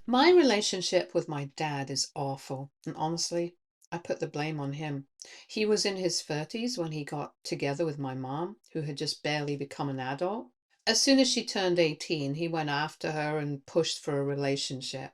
My relationship with my dad is awful, and honestly, I put the blame on him. He was in his 30s when he got together with my mom, who had just barely become an adult. As soon as she turned 18, he went after her and pushed for a relationship.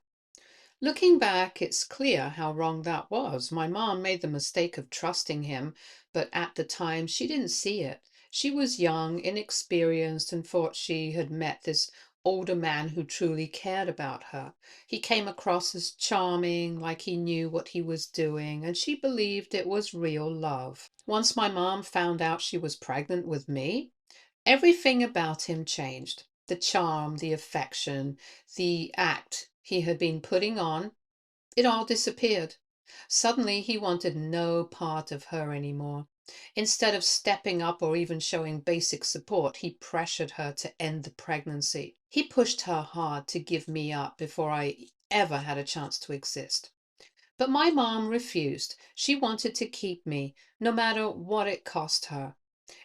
Looking back, it's clear how wrong that was. My mom made the mistake of trusting him, but at the time she didn't see it. She was young, inexperienced, and thought she had met this older man who truly cared about her. He came across as charming, like he knew what he was doing, and she believed it was real love. Once my mom found out she was pregnant with me, everything about him changed. The charm, the affection, the act he had been putting on, it all disappeared. Suddenly he wanted no part of her anymore. Instead of stepping up or even showing basic support, he pressured her to end the pregnancy. He pushed her hard to give me up before I ever had a chance to exist. But my mom refused. She wanted to keep me, no matter what it cost her.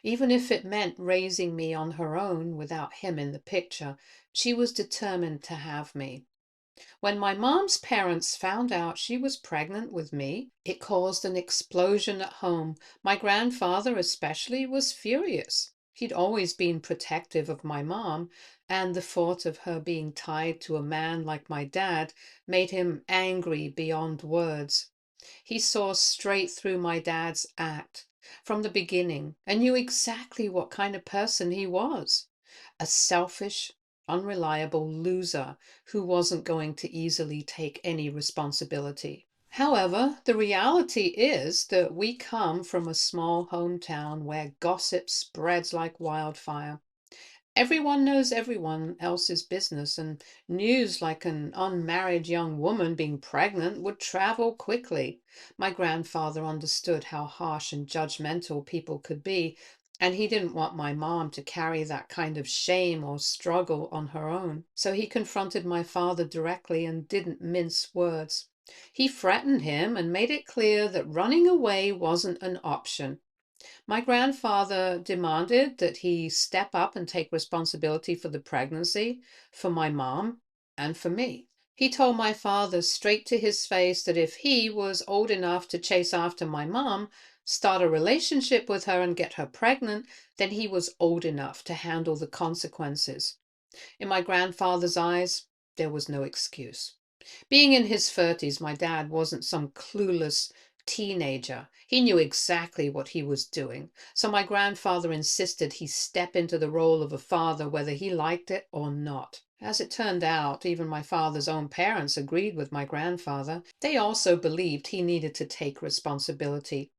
Even if it meant raising me on her own without him in the picture, she was determined to have me. When my mom's parents found out she was pregnant with me, it caused an explosion at home. My grandfather, especially, was furious. He'd always been protective of my mom, and the thought of her being tied to a man like my dad made him angry beyond words. He saw straight through my dad's act from the beginning and knew exactly what kind of person he was. A selfish, unreliable loser who wasn't going to easily take any responsibility. However, the reality is that we come from a small hometown where gossip spreads like wildfire. Everyone knows everyone else's business, and news like an unmarried young woman being pregnant would travel quickly. My grandfather understood how harsh and judgmental people could be, and he didn't want my mom to carry that kind of shame or struggle on her own. So he confronted my father directly and didn't mince words. He threatened him and made it clear that running away wasn't an option. My grandfather demanded that he step up and take responsibility for the pregnancy, for my mom, and for me. He told my father straight to his face that if he was old enough to chase after my mom, start a relationship with her and get her pregnant, then he was old enough to handle the consequences. In my grandfather's eyes, there was no excuse. Being in his 30s, my dad wasn't some clueless teenager. He knew exactly what he was doing. So my grandfather insisted he step into the role of a father whether he liked it or not. As it turned out, even my father's own parents agreed with my grandfather. They also believed he needed to take responsibility.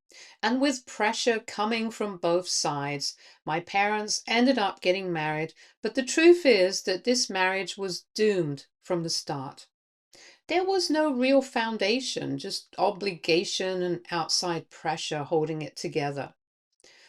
And with pressure coming from both sides, my parents ended up getting married. But the truth is that this marriage was doomed from the start. There was no real foundation, just obligation and outside pressure holding it together.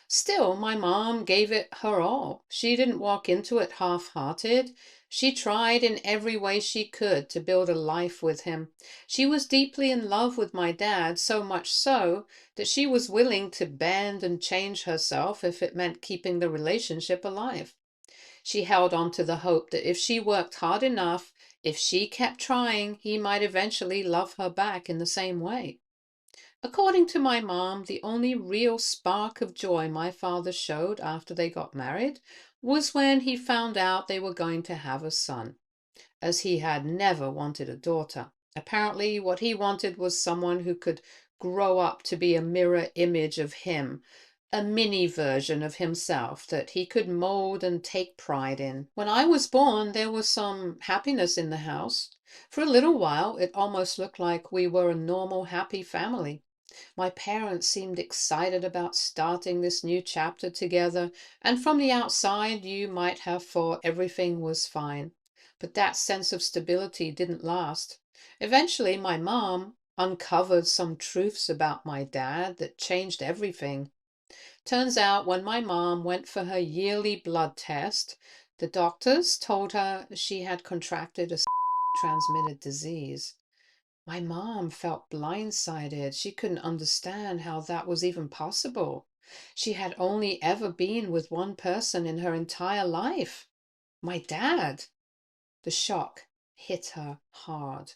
Still, my mom gave it her all. She didn't walk into it half-hearted. She tried in every way she could to build a life with him. She was deeply in love with my dad, so much so that she was willing to bend and change herself if it meant keeping the relationship alive. She held on to the hope that if she worked hard enough, if she kept trying, he might eventually love her back in the same way. According to my mom, the only real spark of joy my father showed after they got married was when he found out they were going to have a son, as he had never wanted a daughter. Apparently, what he wanted was someone who could grow up to be a mirror image of him, a mini version of himself that he could mold and take pride in. When I was born, there was some happiness in the house. For a little while, it almost looked like we were a normal, happy family. My parents seemed excited about starting this new chapter together, and from the outside, you might have thought everything was fine. But that sense of stability didn't last. Eventually, my mom uncovered some truths about my dad that changed everything. Turns out, when my mom went for her yearly blood test, the doctors told her she had contracted a transmitted disease. My mom felt blindsided. She couldn't understand how that was even possible. She had only ever been with one person in her entire life, my dad. The shock hit her hard.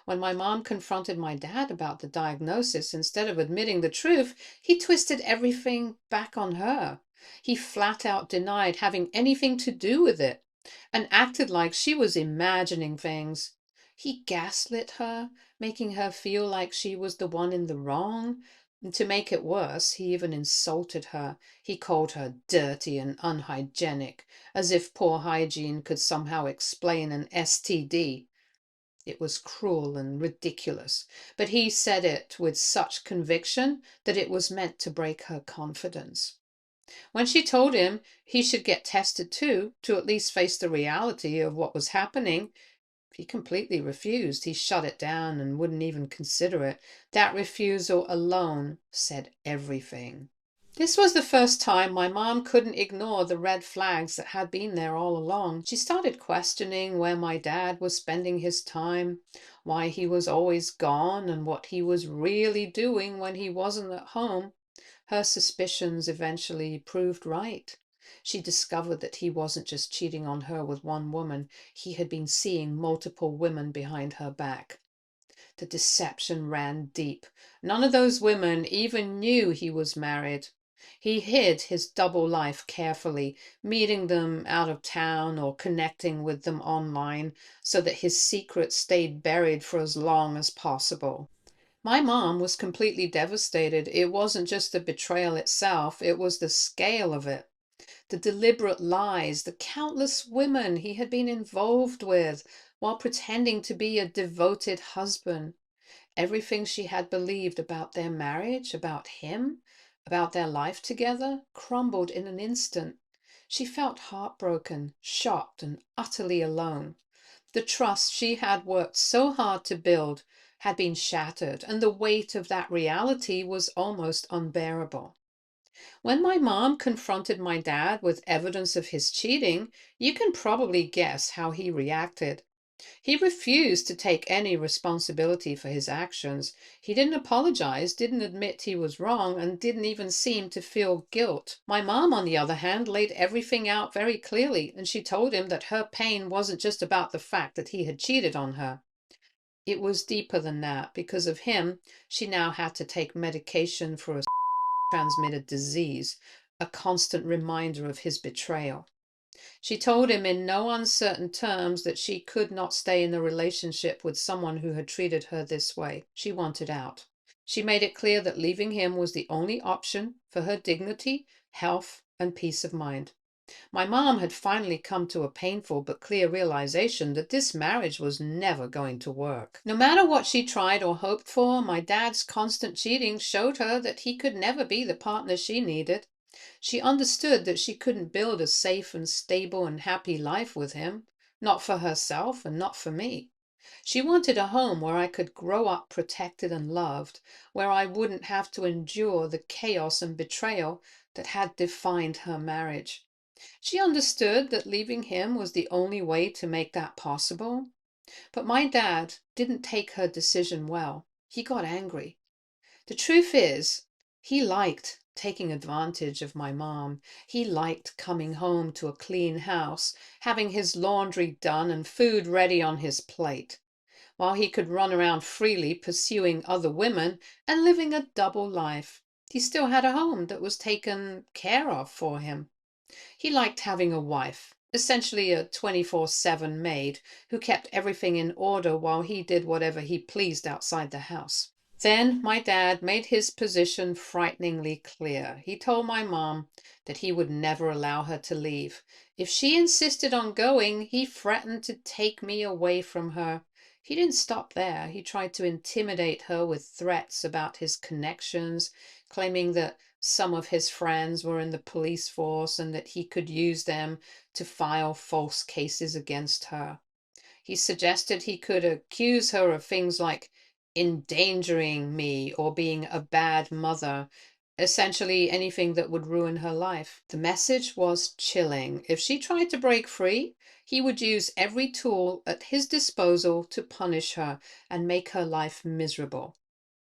When my mom confronted my dad about the diagnosis, instead of admitting the truth, he twisted everything back on her. He flat out denied having anything to do with it and acted like she was imagining things. He gaslit her, making her feel like she was the one in the wrong. And to make it worse, he even insulted her. He called her dirty and unhygienic, as if poor hygiene could somehow explain an STD. It was cruel and ridiculous, but he said it with such conviction that it was meant to break her confidence. When she told him he should get tested too, to at least face the reality of what was happening, he completely refused. He shut it down and wouldn't even consider it. That refusal alone said everything. This was the first time my mom couldn't ignore the red flags that had been there all along. She started questioning where my dad was spending his time, why he was always gone, and what he was really doing when he wasn't at home. Her suspicions eventually proved right. She discovered that he wasn't just cheating on her with one woman, he had been seeing multiple women behind her back. The deception ran deep. None of those women even knew he was married. He hid his double life carefully, meeting them out of town or connecting with them online, so that his secret stayed buried for as long as possible. My mom was completely devastated. It wasn't just the betrayal itself, it was the scale of it. The deliberate lies, the countless women he had been involved with while pretending to be a devoted husband. Everything she had believed about their marriage, about him, about their life together, crumbled in an instant. She felt heartbroken, shocked, and utterly alone. The trust she had worked so hard to build had been shattered, and the weight of that reality was almost unbearable. When my mom confronted my dad with evidence of his cheating, you can probably guess how he reacted. He refused to take any responsibility for his actions. He didn't apologize, didn't admit he was wrong, and didn't even seem to feel guilt. My mom, on the other hand, laid everything out very clearly, and she told him that her pain wasn't just about the fact that he had cheated on her. It was deeper than that. Because of him, she now had to take medication for a transmitted disease, a constant reminder of his betrayal. She told him in no uncertain terms that she could not stay in a relationship with someone who had treated her this way. She wanted out. She made it clear that leaving him was the only option for her dignity, health, and peace of mind. My mom had finally come to a painful but clear realization that this marriage was never going to work. No matter what she tried or hoped for, my dad's constant cheating showed her that he could never be the partner she needed. She understood that she couldn't build a safe and stable and happy life with him, not for herself and not for me. She wanted a home where I could grow up protected and loved, where I wouldn't have to endure the chaos and betrayal that had defined her marriage. She understood that leaving him was the only way to make that possible. But my dad didn't take her decision well. He got angry. The truth is, he liked taking advantage of my mom. He liked coming home to a clean house, having his laundry done and food ready on his plate, while he could run around freely pursuing other women and living a double life. He still had a home that was taken care of for him. He liked having a wife, essentially a 24/7 maid, who kept everything in order while he did whatever he pleased outside the house. Then my dad made his position frighteningly clear. He told my mom that he would never allow her to leave. If she insisted on going, he threatened to take me away from her. He didn't stop there. He tried to intimidate her with threats about his connections, claiming that some of his friends were in the police force and that he could use them to file false cases against her. He suggested he could accuse her of things like endangering me or being a bad mother, essentially anything that would ruin her life. The message was chilling. If she tried to break free, he would use every tool at his disposal to punish her and make her life miserable.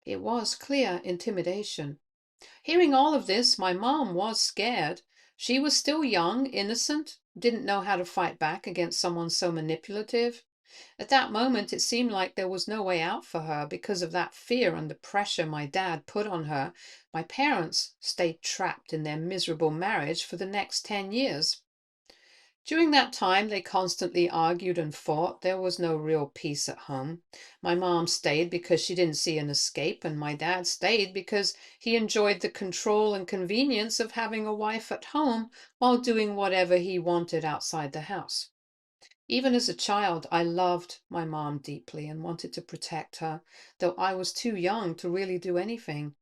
It was clear intimidation. Hearing all of this, my mom was scared. She was still young, innocent, didn't know how to fight back against someone so manipulative. At that moment, it seemed like there was no way out for her because of that fear and the pressure my dad put on her. My parents stayed trapped in their miserable marriage for the next 10 years. During that time, they constantly argued and fought. There was no real peace at home. My mom stayed because she didn't see an escape, and my dad stayed because he enjoyed the control and convenience of having a wife at home while doing whatever he wanted outside the house. Even as a child, I loved my mom deeply and wanted to protect her, though I was too young to really do anything.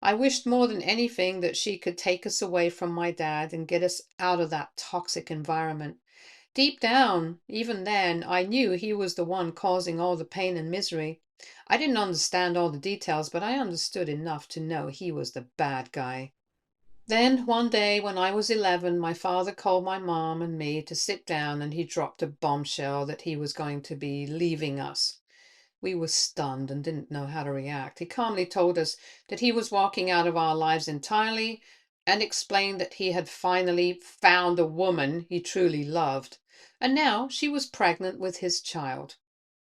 I wished more than anything that she could take us away from my dad and get us out of that toxic environment. Deep down, even then, I knew he was the one causing all the pain and misery. I didn't understand all the details, but I understood enough to know he was the bad guy. Then, one day when I was 11, my father called my mom and me to sit down, and he dropped a bombshell that he was going to be leaving us. We were stunned and didn't know how to react. He calmly told us that he was walking out of our lives entirely and explained that he had finally found a woman he truly loved, and now she was pregnant with his child.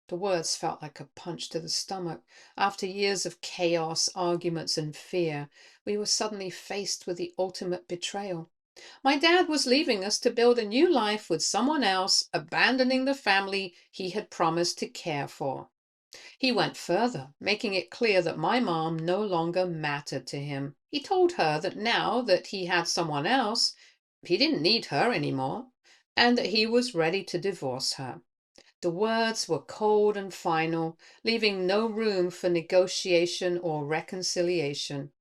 The words felt like a punch to the stomach. After years of chaos, arguments, and fear, we were suddenly faced with the ultimate betrayal. My dad was leaving us to build a new life with someone else, abandoning the family he had promised to care for. He went further, making it clear that my mom no longer mattered to him. He told her that now that he had someone else, he didn't need her anymore, and that he was ready to divorce her. The words were cold and final, leaving no room for negotiation or reconciliation.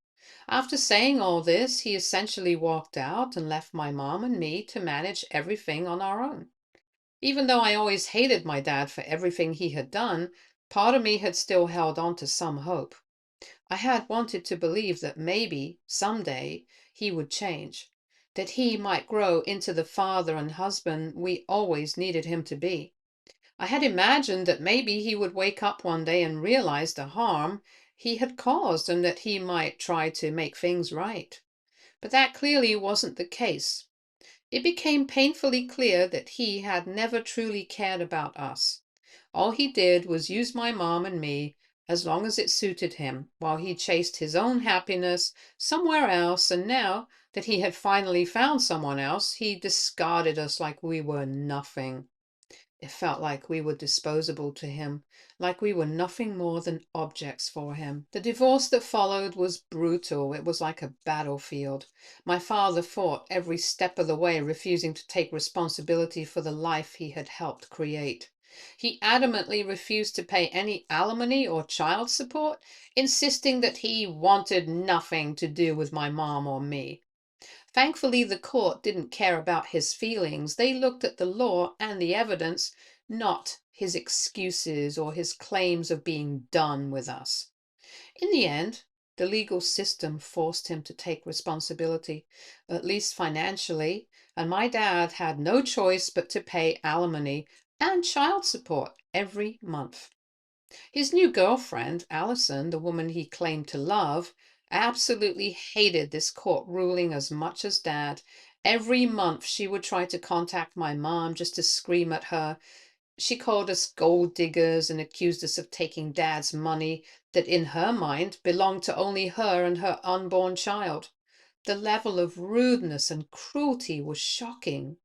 After saying all this, he essentially walked out and left my mom and me to manage everything on our own. Even though I always hated my dad for everything he had done, part of me had still held on to some hope. I had wanted to believe that maybe, someday, he would change, that he might grow into the father and husband we always needed him to be. I had imagined that maybe he would wake up one day and realize the harm he had caused and that he might try to make things right. But that clearly wasn't the case. It became painfully clear that he had never truly cared about us. All he did was use my mom and me as long as it suited him, while he chased his own happiness somewhere else, and now that he had finally found someone else, he discarded us like we were nothing. It felt like we were disposable to him, like we were nothing more than objects for him. The divorce that followed was brutal. It was like a battlefield. My father fought every step of the way, refusing to take responsibility for the life he had helped create. He adamantly refused to pay any alimony or child support, insisting that he wanted nothing to do with my mom or me. Thankfully, the court didn't care about his feelings. They looked at the law and the evidence, not his excuses or his claims of being done with us. In the end, the legal system forced him to take responsibility, at least financially, and my dad had no choice but to pay alimony and child support every month. His new girlfriend, Allison, the woman he claimed to love, absolutely hated this court ruling as much as Dad. Every month she would try to contact my mom just to scream at her. She called us gold diggers and accused us of taking Dad's money that in her mind belonged to only her and her unborn child. The level of rudeness and cruelty was shocking.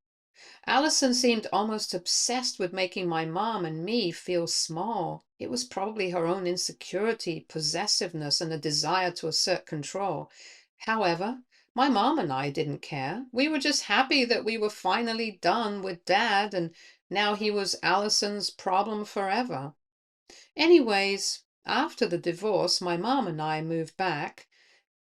Allison seemed almost obsessed with making my mom and me feel small. It was probably her own insecurity, possessiveness, and a desire to assert control. However, my mom and I didn't care. We were just happy that we were finally done with Dad, and now he was Allison's problem forever. Anyways, after the divorce, my mom and I moved back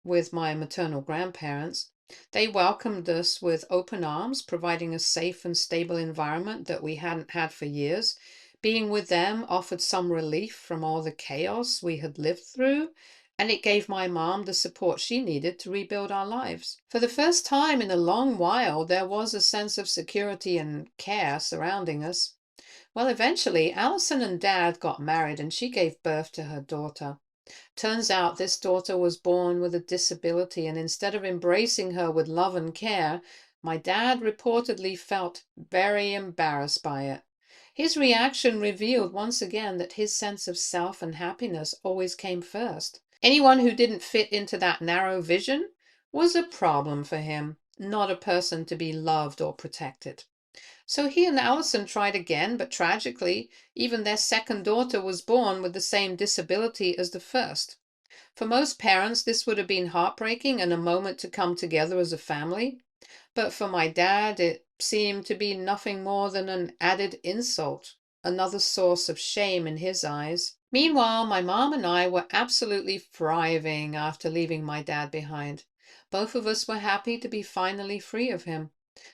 with my maternal grandparents. They welcomed us with open arms, providing a safe and stable environment that we hadn't had for years. Being with them offered some relief from all the chaos we had lived through, and it gave my mom the support she needed to rebuild our lives. For the first time in a long while, there was a sense of security and care surrounding us. Well, eventually, Allison and Dad got married, and she gave birth to her daughter. Turns out this daughter was born with a disability, and instead of embracing her with love and care, my dad reportedly felt very embarrassed by it. His reaction revealed once again that his sense of self and happiness always came first. Anyone who didn't fit into that narrow vision was a problem for him, not a person to be loved or protected. So he and Allison tried again, but tragically, even their second daughter was born with the same disability as the first. For most parents, this would have been heartbreaking and a moment to come together as a family. But for my dad, it seemed to be nothing more than an added insult, another source of shame in his eyes. Meanwhile, my mom and I were absolutely thriving after leaving my dad behind. Both of us were happy to be finally free of him.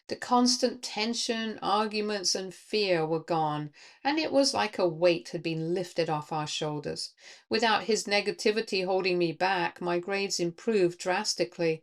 The constant tension, arguments, and fear were gone, and it was like a weight had been lifted off our shoulders. Without his negativity holding me back, my grades improved drastically.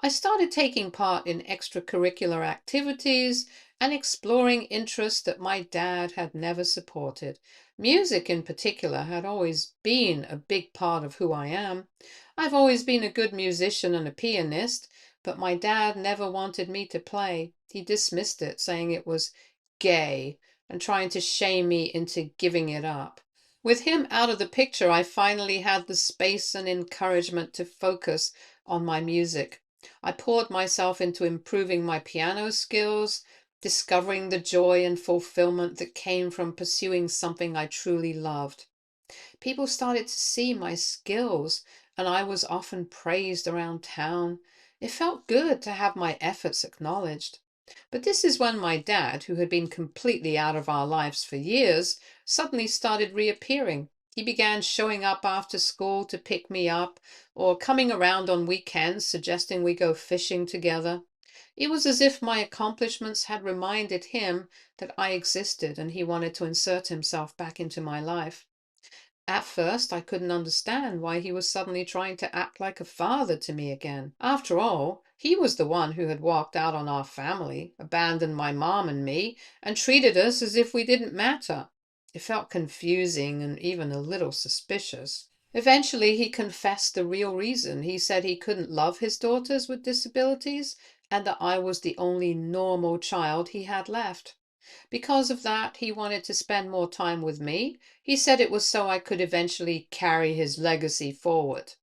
I started taking part in extracurricular activities and exploring interests that my dad had never supported. Music, in particular, had always been a big part of who I am. I've always been a good musician and a pianist, but my dad never wanted me to play. He dismissed it, saying it was gay and trying to shame me into giving it up. With him out of the picture, I finally had the space and encouragement to focus on my music. I poured myself into improving my piano skills, discovering the joy and fulfillment that came from pursuing something I truly loved. People started to see my skills, and I was often praised around town. It felt good to have my efforts acknowledged. But this is when my dad, who had been completely out of our lives for years, suddenly started reappearing. He began showing up after school to pick me up, or coming around on weekends suggesting we go fishing together. It was as if my accomplishments had reminded him that I existed and he wanted to insert himself back into my life. At first, I couldn't understand why he was suddenly trying to act like a father to me again. After all, he was the one who had walked out on our family, abandoned my mom and me, and treated us as if we didn't matter. It felt confusing and even a little suspicious. Eventually, he confessed the real reason. He said he couldn't love his daughters with disabilities and that I was the only normal child he had left. Because of that, he wanted to spend more time with me. He said it was so I could eventually carry his legacy forward.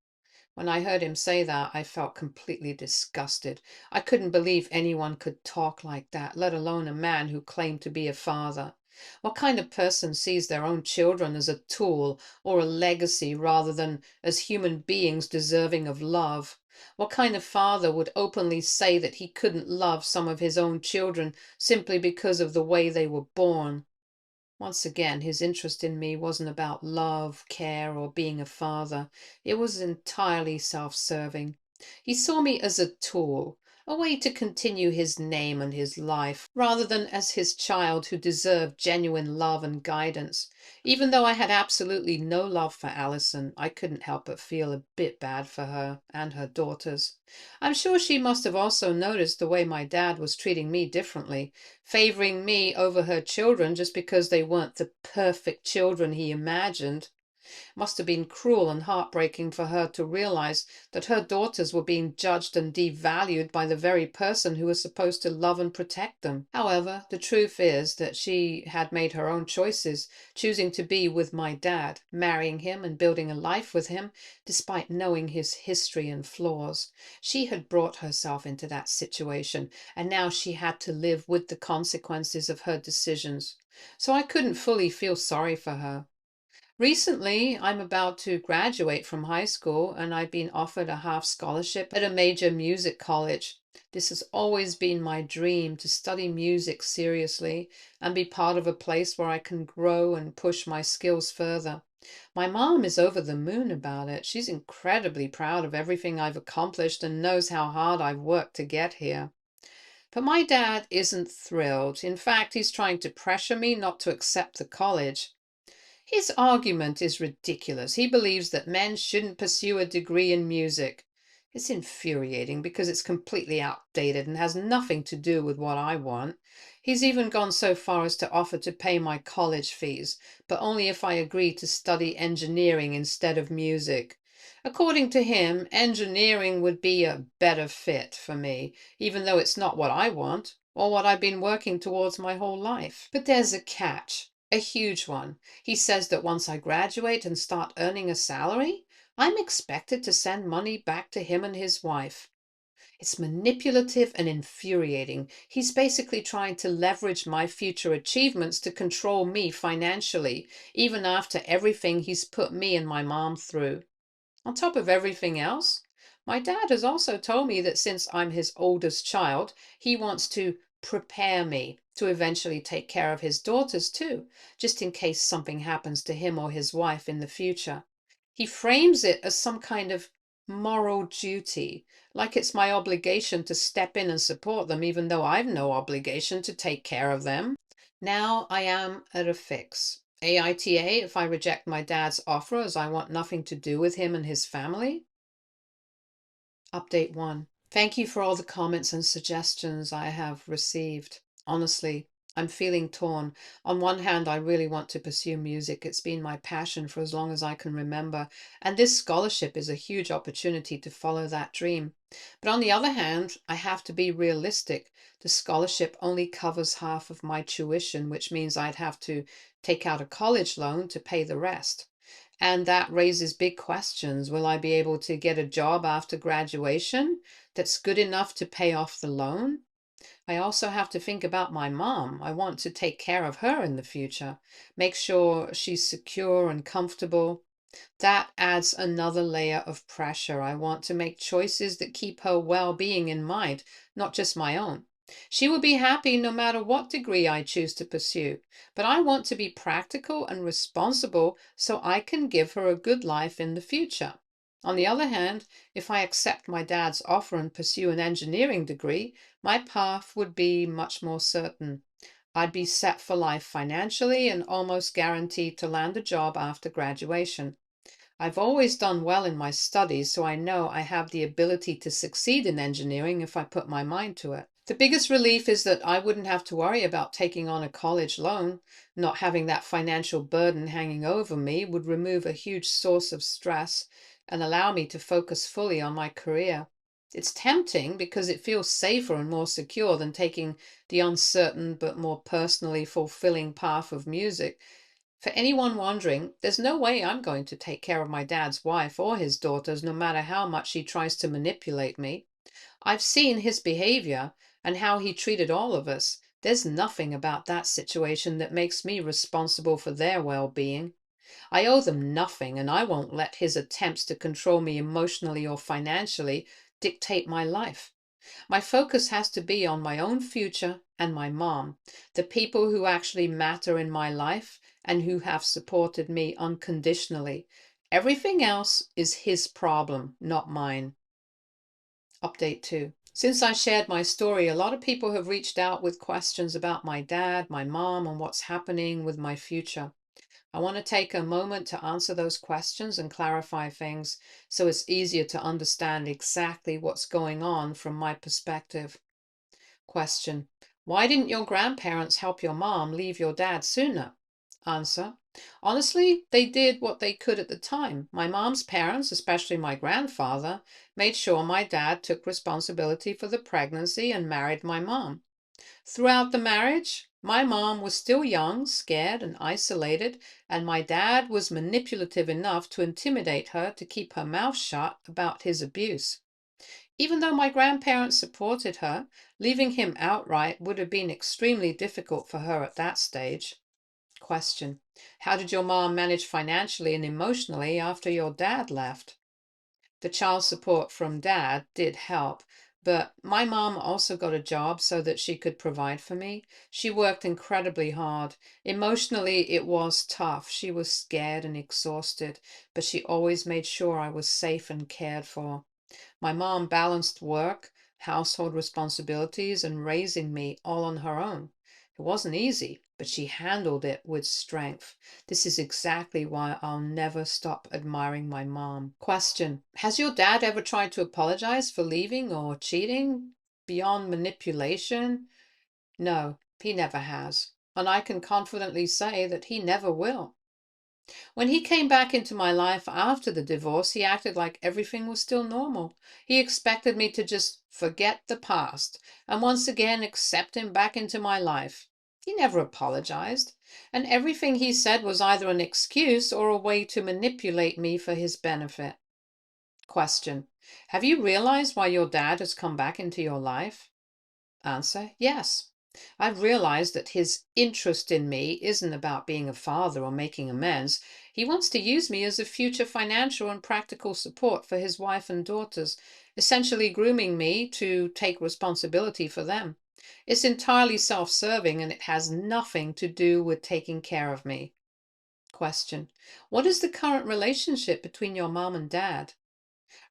When I heard him say that, I felt completely disgusted. I couldn't believe anyone could talk like that, let alone a man who claimed to be a father. What kind of person sees their own children as a tool or a legacy rather than as human beings deserving of love? What kind of father would openly say that he couldn't love some of his own children simply because of the way they were born? Once again, his interest in me wasn't about love, care, or being a father. It was entirely self-serving. He saw me as a tool, a way to continue his name and his life, rather than as his child who deserved genuine love and guidance. Even though I had absolutely no love for Allison, I couldn't help but feel a bit bad for her and her daughters. I'm sure she must have also noticed the way my dad was treating me differently, favoring me over her children just because they weren't the perfect children he imagined. Must have been cruel and heartbreaking for her to realize that her daughters were being judged and devalued by the very person who was supposed to love and protect them. However, the truth is that she had made her own choices, choosing to be with my dad, marrying him and building a life with him, despite knowing his history and flaws. She had brought herself into that situation, and now she had to live with the consequences of her decisions. So I couldn't fully feel sorry for her. Recently, I'm about to graduate from high school and I've been offered a half scholarship at a major music college. This has always been my dream to study music seriously and be part of a place where I can grow and push my skills further. My mom is over the moon about it. She's incredibly proud of everything I've accomplished and knows how hard I've worked to get here. But my dad isn't thrilled. In fact, he's trying to pressure me not to accept the college. His argument is ridiculous. He believes that men shouldn't pursue a degree in music. It's infuriating because it's completely outdated and has nothing to do with what I want. He's even gone so far as to offer to pay my college fees, but only if I agree to study engineering instead of music. According to him, engineering would be a better fit for me, even though it's not what I want or what I've been working towards my whole life. But there's a catch. A huge one. He says that once I graduate and start earning a salary, I'm expected to send money back to him and his wife. It's manipulative and infuriating. He's basically trying to leverage my future achievements to control me financially, even after everything he's put me and my mom through. On top of everything else, my dad has also told me that since I'm his oldest child, he wants to prepare me to eventually take care of his daughters too, just in case something happens to him or his wife in the future. He frames it as some kind of moral duty, like it's my obligation to step in and support them, even though I've no obligation to take care of them. Now I am at a fix. AITA if I reject my dad's offer as I want nothing to do with him and his family. Update 1. Thank you for all the comments and suggestions I have received. Honestly, I'm feeling torn. On one hand, I really want to pursue music. It's been my passion for as long as I can remember, and this scholarship is a huge opportunity to follow that dream. But on the other hand, I have to be realistic. The scholarship only covers half of my tuition, which means I'd have to take out a college loan to pay the rest. And that raises big questions. Will I be able to get a job after graduation that's good enough to pay off the loan? I also have to think about my mom. I want to take care of her in the future, make sure she's secure and comfortable. That adds another layer of pressure. I want to make choices that keep her well-being in mind, not just my own. She will be happy no matter what degree I choose to pursue, but I want to be practical and responsible so I can give her a good life in the future. On the other hand, if I accept my dad's offer and pursue an engineering degree, my path would be much more certain. I'd be set for life financially and almost guaranteed to land a job after graduation. I've always done well in my studies, so I know I have the ability to succeed in engineering if I put my mind to it. The biggest relief is that I wouldn't have to worry about taking on a college loan. Not having that financial burden hanging over me would remove a huge source of stress and allow me to focus fully on my career. It's tempting because it feels safer and more secure than taking the uncertain but more personally fulfilling path of music. For anyone wondering, there's no way I'm going to take care of my dad's wife or his daughters, no matter how much he tries to manipulate me. I've seen his behavior and how he treated all of us. There's nothing about that situation that makes me responsible for their well-being. I owe them nothing, and I won't let his attempts to control me emotionally or financially dictate my life. My focus has to be on my own future and my mom, the people who actually matter in my life and who have supported me unconditionally. Everything else is his problem, not mine. Update 2. Since I shared my story, a lot of people have reached out with questions about my dad, my mom, and what's happening with my future. I want to take a moment to answer those questions and clarify things so it's easier to understand exactly what's going on from my perspective. Question: why didn't your grandparents help your mom leave your dad sooner? Answer: honestly, they did what they could at the time. My mom's parents, especially my grandfather, made sure my dad took responsibility for the pregnancy and married my mom. Throughout the marriage, my mom was still young, scared, and isolated, and my dad was manipulative enough to intimidate her to keep her mouth shut about his abuse. Even though my grandparents supported her, leaving him outright would have been extremely difficult for her at that stage. Question: how did your mom manage financially and emotionally after your dad left? The child support from dad did help, but my mom also got a job so that she could provide for me. She worked incredibly hard. Emotionally, it was tough. She was scared and exhausted, but she always made sure I was safe and cared for. My mom balanced work, household responsibilities, and raising me all on her own. It wasn't easy, but she handled it with strength. This is exactly why I'll never stop admiring my mom. Question: has your dad ever tried to apologize for leaving or cheating beyond manipulation? No, he never has. And I can confidently say that he never will. When he came back into my life after the divorce, he acted like everything was still normal. He expected me to just forget the past and once again accept him back into my life. He never apologized, and everything he said was either an excuse or a way to manipulate me for his benefit. Question: have you realized why your dad has come back into your life? Answer: yes. I've realized that his interest in me isn't about being a father or making amends. He wants to use me as a future financial and practical support for his wife and daughters, essentially grooming me to take responsibility for them. It's entirely self-serving and it has nothing to do with taking care of me. Question: what is the current relationship between your mom and dad?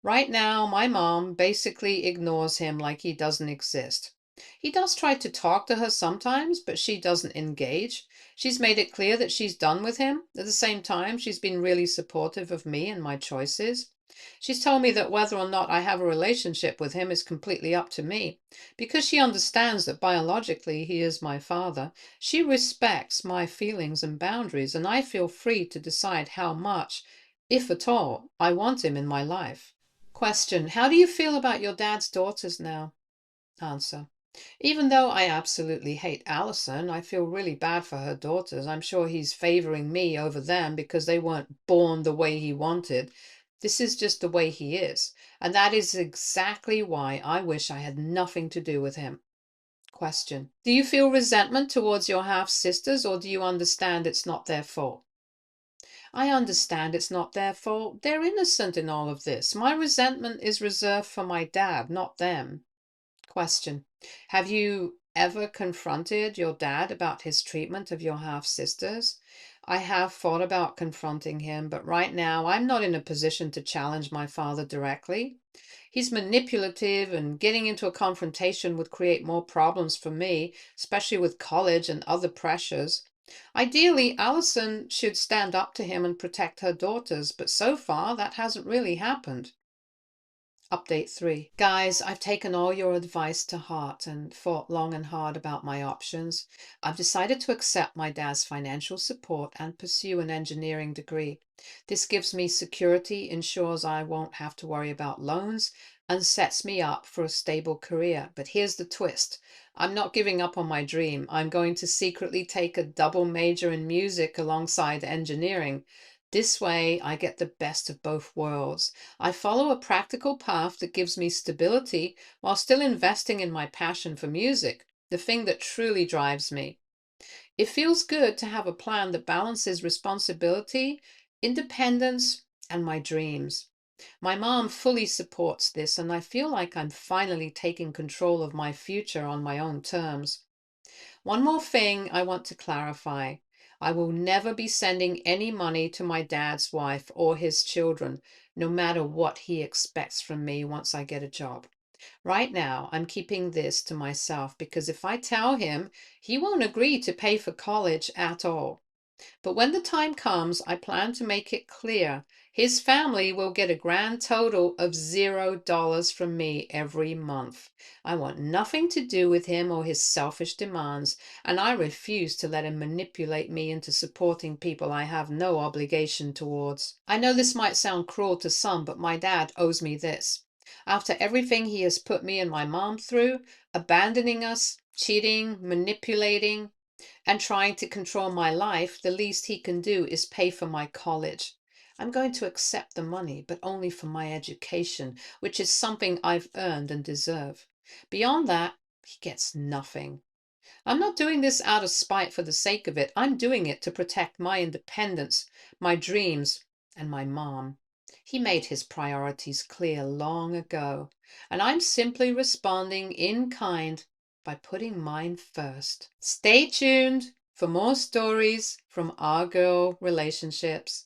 Right now, my mom basically ignores him like he doesn't exist. He does try to talk to her sometimes, but she doesn't engage. She's made it clear that she's done with him. At the same time, she's been really supportive of me and my choices. She's told me that whether or not I have a relationship with him is completely up to me. Because she understands that biologically he is my father, she respects my feelings and boundaries, and I feel free to decide how much, if at all, I want him in my life. Question: how do you feel about your dad's daughters now? Answer: even though I absolutely hate Allison, I feel really bad for her daughters. I'm sure he's favoring me over them because they weren't born the way he wanted. This is just the way he is. And that is exactly why I wish I had nothing to do with him. Question: do you feel resentment towards your half-sisters, or do you understand it's not their fault? I understand it's not their fault. They're innocent in all of this. My resentment is reserved for my dad, not them. Question: have you ever confronted your dad about his treatment of your half-sisters? I have thought about confronting him, but right now I'm not in a position to challenge my father directly. He's manipulative, and getting into a confrontation would create more problems for me, especially with college and other pressures. Ideally, Allison should stand up to him and protect her daughters, but so far that hasn't really happened. Update 3. Guys, I've taken all your advice to heart and thought long and hard about my options. I've decided to accept my dad's financial support and pursue an engineering degree. This gives me security, ensures I won't have to worry about loans, and sets me up for a stable career. But here's the twist. I'm not giving up on my dream. I'm going to secretly take a double major in music alongside engineering. This way, I get the best of both worlds. I follow a practical path that gives me stability while still investing in my passion for music, the thing that truly drives me. It feels good to have a plan that balances responsibility, independence, and my dreams. My mom fully supports this, and I feel like I'm finally taking control of my future on my own terms. One more thing I want to clarify. I will never be sending any money to my dad's wife or his children, no matter what he expects from me once I get a job. Right now, I'm keeping this to myself because if I tell him, he won't agree to pay for college at all. But when the time comes, I plan to make it clear his family will get a grand total of $0 from me every month. I want nothing to do with him or his selfish demands, and I refuse to let him manipulate me into supporting people I have no obligation towards. I know this might sound cruel to some, but my dad owes me this. After everything he has put me and my mom through, abandoning us, cheating, manipulating, and trying to control my life, the least he can do is pay for my college. I'm going to accept the money, but only for my education, which is something I've earned and deserve. Beyond that, he gets nothing. I'm not doing this out of spite for the sake of it. I'm doing it to protect my independence, my dreams, and my mom. He made his priorities clear long ago, and I'm simply responding in kind by putting mine first. Stay tuned for more stories from our girl relationships.